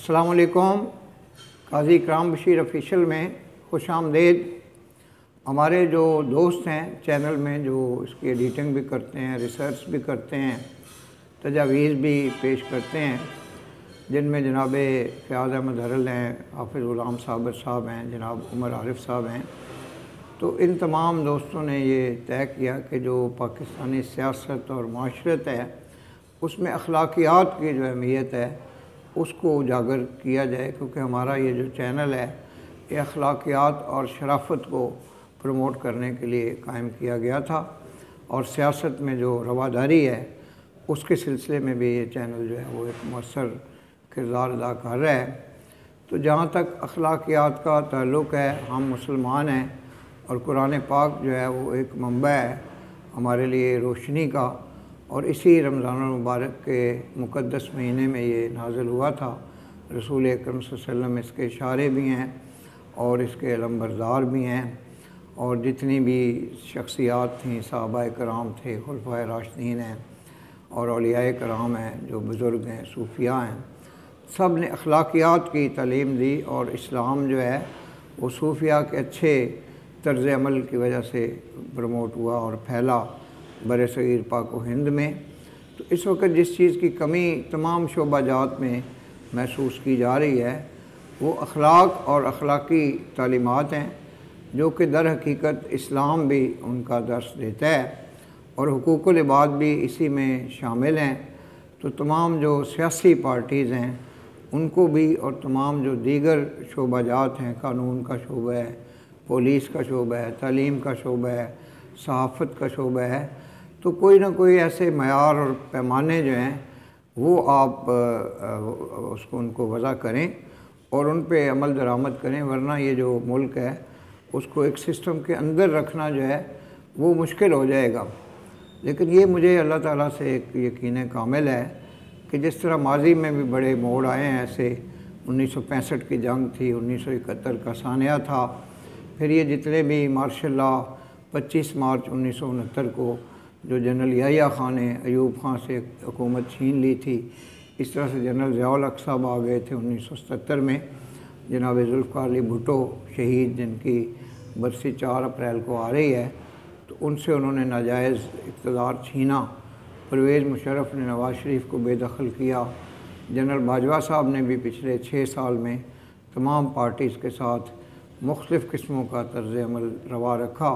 अस्सलाम वालेकुम। काज़ी इकराम बशीर ऑफिशियल में खुश आमदीद। हमारे जो दोस्त हैं चैनल में, जो इसकी एडिटिंग भी करते हैं, रिसर्च भी करते हैं, तजावीज़ भी पेश करते हैं, जिनमें जनाब फ़याज़ अहमद हरल हैं, हाफिज़ ग़ुलाम साबिर साहब हैं, जनाब उमर आरिफ साहब हैं। तो इन तमाम दोस्तों ने ये तय किया कि जो पाकिस्तानी सियासत और माशरत है उसमें अखलाकियात की जो अहमियत है उसको उजागर किया जाए, क्योंकि हमारा ये जो चैनल है ये अखलाकियात और शराफत को प्रमोट करने के लिए कायम किया गया था, और सियासत में जो रवादारी है उसके सिलसिले में भी ये चैनल जो है वो एक मौसर किरदार अदा कर रहा है। तो जहाँ तक अखलाकियात का ताल्लुक़ है, हम मुसलमान हैं और कुरान पाक जो है वो एक मंबा है हमारे लिए रोशनी का, और इसी रमज़ान मुबारक के मुक़द्दस महीने में ये नाज़िल हुआ था। रसूल अकरम सल्लल्लाहु अलैहि वसल्लम इसके इशारे भी हैं और इसके अलमबरदार भी हैं, और जितनी भी शख्सियात थीं, सहाबाए कराम थे, खुलफाए राशिदीन हैं और औलियाए कराम हैं, जो बुज़ुर्ग हैं, सूफिया हैं, सब ने अखलाकियात की तालीम दी। और इस्लाम जो है वो सूफिया के अच्छे तर्ज़ अमल की वजह से प्रमोट हुआ और फैला बरसग़ीर पाक व हिंद में। तो इस वक्त जिस चीज़ की कमी तमाम शोबाजात में महसूस की जा रही है वो अखलाक और अखलाकी तालीमात हैं, जो कि दर हकीकत इस्लाम भी उनका दर्स देता है और हुकूकुल इबाद भी इसी में शामिल हैं। तो तमाम जो सियासी पार्टीज़ हैं उनको भी, और तमाम जो दीगर शोबाजात हैं, कानून का शोबा है, पुलिस का शोबा है, तालीम का शोबा है, सहाफ़त का शोबा है, तो कोई ना कोई ऐसे मयार और पैमाने जो हैं वो आप उसको उनको वज़ा करें और उन पे अमल दरामद करें, वरना ये जो मुल्क है उसको एक सिस्टम के अंदर रखना जो है वो मुश्किल हो जाएगा। लेकिन ये मुझे अल्लाह ताला से एक यकीन कामिल है कि जिस तरह माजी में भी बड़े मोड़ आए हैं, ऐसे 1965 की जंग थी, 1971 का सानिया था, फिर ये जितने भी मार्शल लॉ 25 मार्च 1969 को जो जनरल याहिया खान ने अयूब खान से हुकूमत छीन ली थी, इस तरह से जनरल ज़ियाउल हक साहब आ गए थे 1977 में, जनाब ज़ुल्फ़िकार अली भुट्टो शहीद जिनकी बरसी 4 अप्रैल को आ रही है, तो उनसे उन्होंने नाजायज़ इक़्तिदार छीना। परवेज़ मुशर्रफ ने नवाज़ शरीफ को बेदखल किया। जनरल बाजवा साहब ने भी पिछले 6 साल में तमाम पार्टीज़ के साथ मुख्तलिफ़ किस्मों का तर्ज़ अमल रवा रखा,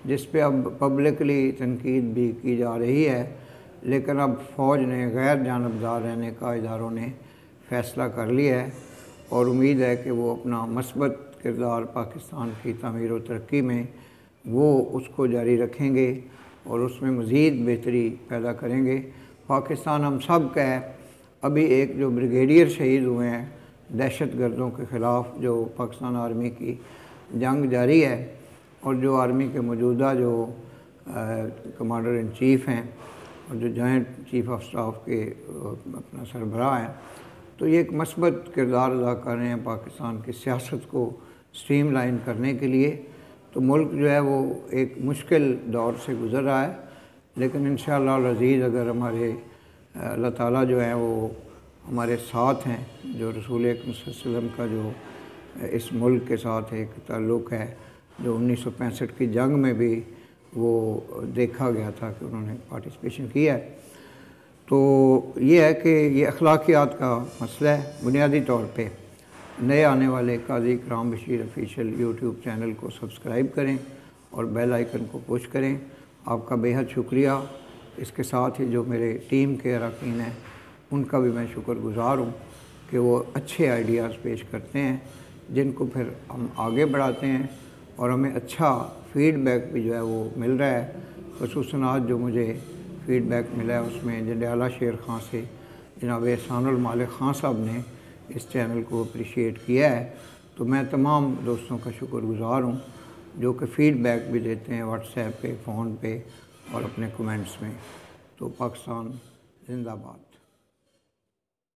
जिस पे अब पब्लिकली तनकीद भी की जा रही है। लेकिन अब फ़ौज ने गैर जानबदार रहने का इदारों ने फ़ैसला कर लिया है, और उम्मीद है कि वो अपना मस्बत किरदार पाकिस्तान की तामीर व तरक्की में वो उसको जारी रखेंगे और उसमें मज़ीद बेहतरी पैदा करेंगे। पाकिस्तान हम सब का है। अभी एक जो ब्रिगेडियर शहीद हुए हैं दहशत गर्दों के ख़िलाफ़, जो पाकिस्तान आर्मी की जंग जारी है, और जो आर्मी के मौजूदा जो कमांडर इन चीफ़ हैं और जो जॉइंट चीफ़ ऑफ स्टाफ के अपना सरबराह हैं, तो ये एक मस्बत किरदार अदा कर रहे हैं पाकिस्तान की सियासत को स्ट्रीमलाइन करने के लिए। तो मुल्क जो है वो एक मुश्किल दौर से गुज़र रहा है, लेकिन इंशाअल्लाह अज़ीज़ अगर हमारे अल्लाह ताला जो है वो हमारे साथ हैं, जो रसूल अकरम सल्लल्लाहु अलैहि वसल्लम का जो इस मुल्क के साथ एक ताल्लुक़ है, जो 1965 की जंग में भी वो देखा गया था कि उन्होंने पार्टिसिपेशन किया है। तो ये है कि ये अखलाकियात का मसला है। बुनियादी तौर पे नए आने वाले काज़ी इकराम बशीर ऑफिशियल यूट्यूब चैनल को सब्सक्राइब करें और बेल आइकन को पुश करें। आपका बेहद शुक्रिया। इसके साथ ही जो मेरे टीम के अरकान हैं उनका भी मैं शुक्रगुज़ार हूँ कि वो अच्छे आइडियाज़ पेश करते हैं, जिनको फिर हम आगे बढ़ाते हैं, और हमें अच्छा फ़ीडबैक भी जो है वो मिल रहा है। ख़ुसूसन आज जो मुझे फ़ीडबैक मिला है उसमें जंडियाला शेर खां से जनाब एहसानुल मालिक खां साहब ने इस चैनल को अप्रिशिएट किया है। तो मैं तमाम दोस्तों का शुक्रगुज़ार हूँ जो कि फ़ीडबैक भी देते हैं व्हाट्सएप पे, फ़ोन पे और अपने कमेंट्स में। तो पाकिस्तान ज़िंदाबाद।